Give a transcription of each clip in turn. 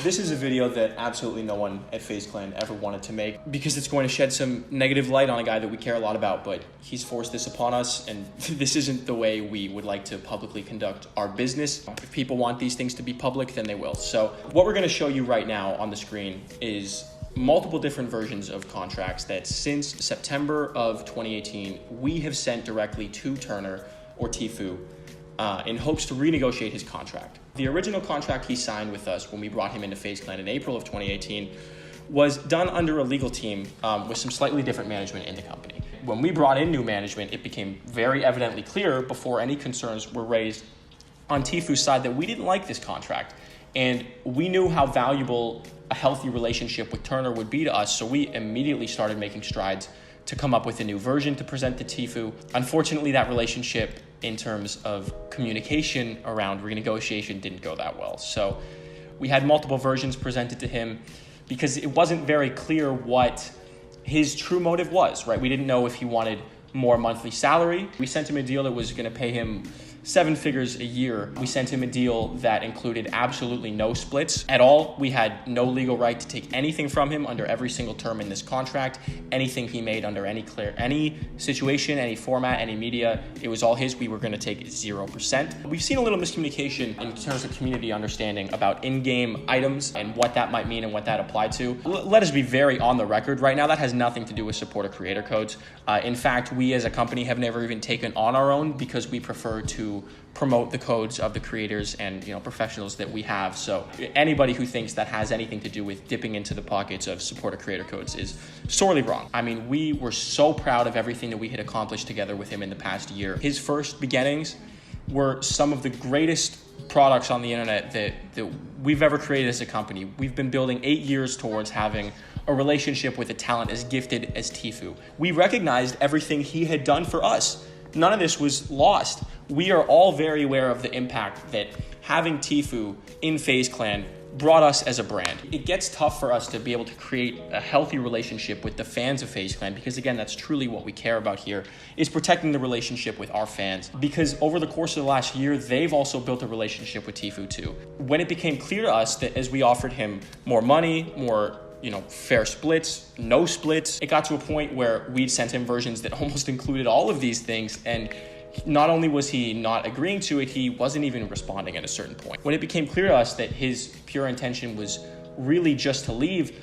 This is a video that absolutely no one at FaZe Clan ever wanted to make because it's going to shed some negative light on a guy that we care a lot about, but he's forced this upon us, and this isn't the way we would like to publicly conduct our business. If people want these things to be public, then they will. So what we're going to show you right now on the screen is multiple different versions of contracts that since September of 2018, we have sent directly to Turner or Tfue in hopes to renegotiate his contract. The original contract he signed with us when we brought him into FaZe Clan in April of 2018 was done under a legal team with some slightly different management in the company. When we brought in new management, it became very evidently clear before any concerns were raised on Tfue's side that we didn't like this contract. And we knew how valuable a healthy relationship with Turner would be to us, so we immediately started making strides to come up with a new version to present to Tfue. Unfortunately, that relationship in terms of communication around renegotiation didn't go that well. So we had multiple versions presented to him because it wasn't very clear what his true motive was, right? We didn't know if he wanted more monthly salary. We sent him a deal that was gonna pay him 7 figures a year. We sent him a deal that included absolutely no splits at all. We had no legal right to take anything from him under every single term in this contract. Anything he made under any situation, any format, any media, it was all his. We were gonna take 0%. We've seen a little miscommunication in terms of community understanding about in-game items and what that might mean and what that applied to. Let us be very on the record right now. That has nothing to do with supporter creator codes. In fact, we as a company have never even taken on our own because we prefer to promote the codes of the creators and professionals that we have. So anybody who thinks that has anything to do with dipping into the pockets of supporter creator codes is sorely wrong. I mean, we were so proud of everything that we had accomplished together with him in the past year. His first beginnings were some of the greatest products on the internet that we've ever created as a company. We've been building 8 years towards having a relationship with a talent as gifted as Tfue. We recognized everything he had done for us. None of this was lost. We are all very aware of the impact that having Tfue in FaZe Clan brought us as a brand. It gets tough for us to be able to create a healthy relationship with the fans of FaZe Clan because, again, that's truly what we care about here, is protecting the relationship with our fans. Because over the course of the last year, they've also built a relationship with Tfue too. When it became clear to us that as we offered him more money, more fair splits, no splits, it got to a point where we'd sent him versions that almost included all of these things, and not only was he not agreeing to it, he wasn't even responding at a certain point. When it became clear to us that his pure intention was really just to leave,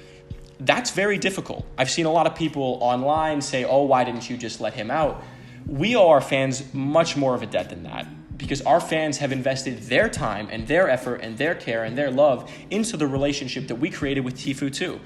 that's very difficult. I've seen a lot of people online say, oh, why didn't you just let him out? We owe our fans much more of a debt than that, because our fans have invested their time and their effort and their care and their love into the relationship that we created with Tfue too.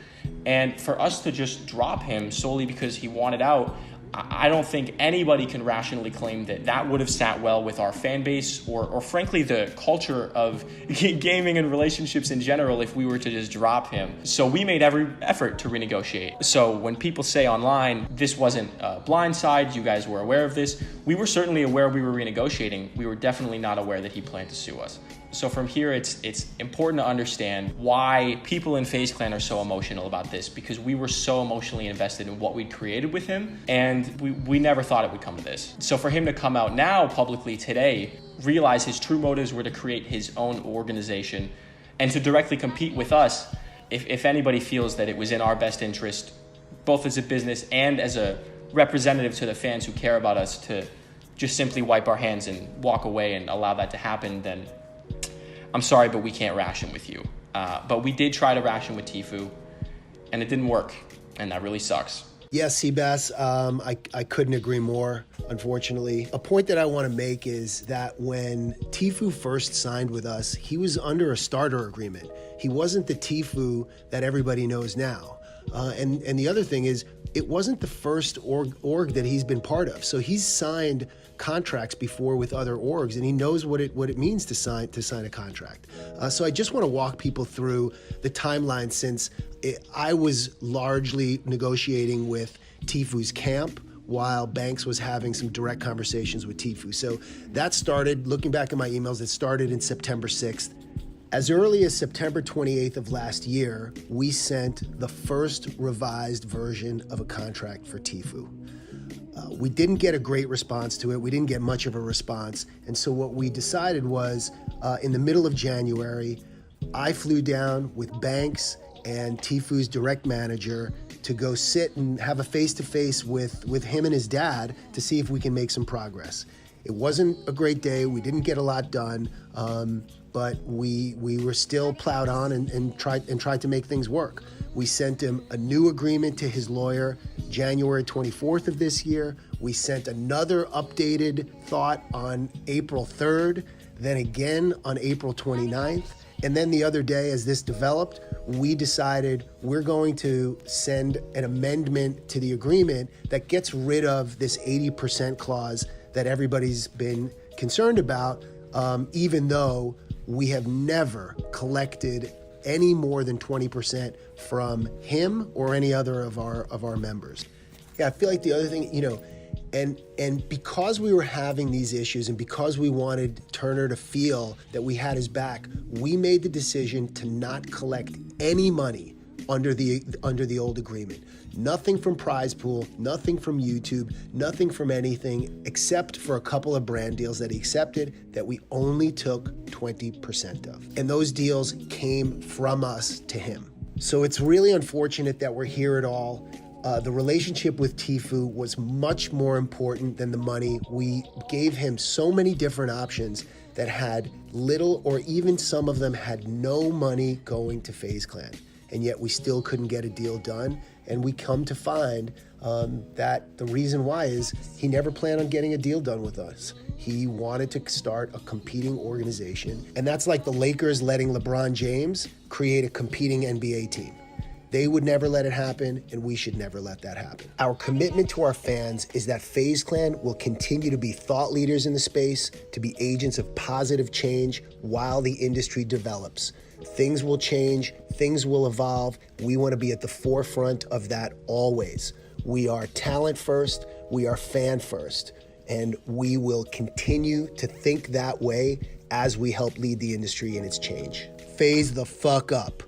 And for us to just drop him solely because he wanted out, I don't think anybody can rationally claim that that would have sat well with our fan base or frankly the culture of gaming and relationships in general if we were to just drop him. So we made every effort to renegotiate. So when people say online, this wasn't a blindside, you guys were aware of this, we were certainly aware we were renegotiating. We were definitely not aware that he planned to sue us. So from here, it's important to understand why people in FaZe Clan are so emotional about this, because we were so emotionally invested in what we'd created with him, and we never thought it would come to this. So for him to come out now publicly today, realize his true motives were to create his own organization and to directly compete with us, if anybody feels that it was in our best interest, both as a business and as a representative to the fans who care about us, to just simply wipe our hands and walk away and allow that to happen, then I'm sorry, but we can't ration with you. But we did try to ration with Tfue, and it didn't work, and that really sucks. Yes, CBass, I couldn't agree more, unfortunately. A point that I want to make is that when Tfue first signed with us, he was under a starter agreement. He wasn't the Tfue that everybody knows now. And the other thing is, it wasn't the first org that he's been part of. So he's signed contracts before with other orgs, and he knows what it means to sign a contract. So I just want to walk people through the timeline, since I was largely negotiating with Tfue's camp while Banks was having some direct conversations with Tfue. So that started, looking back at my emails, it started in September 6th. As early as September 28th of last year, we sent the first revised version of a contract for Tfue. We didn't get a great response to it. We didn't get much of a response. And so what we decided was, in the middle of January, I flew down with Banks and Tfue's direct manager to go sit and have a face-to-face with him and his dad to see if we can make some progress. It wasn't a great day. We didn't get a lot done, but we were still plowed on and tried to make things work. We sent him a new agreement to his lawyer January 24th of this year. We sent another updated thought on April 3rd, then again on April 29th. And then the other day, as this developed, we decided we're going to send an amendment to the agreement that gets rid of this 80% clause that everybody's been concerned about, even though we have never collected any more than 20% from him or any other of our members. Yeah, I feel like the other thing, and because we were having these issues and because we wanted Turner to feel that we had his back, we made the decision to not collect any money under the old agreement. Nothing from prize pool, nothing from YouTube, nothing from anything except for a couple of brand deals that he accepted that we only took 20% of. And those deals came from us to him. So it's really unfortunate that we're here at all. The relationship with Tfue was much more important than the money. We gave him so many different options that had little, or even some of them had no money going to FaZe Clan. And yet we still couldn't get a deal done. And we come to find that the reason why is he never planned on getting a deal done with us. He wanted to start a competing organization. And that's like the Lakers letting LeBron James create a competing NBA team. They would never let it happen, and we should never let that happen. Our commitment to our fans is that FaZe Clan will continue to be thought leaders in the space, to be agents of positive change while the industry develops. Things will change, things will evolve. We want to be at the forefront of that always. We are talent first, we are fan first, and we will continue to think that way as we help lead the industry in its change. FaZe the fuck up.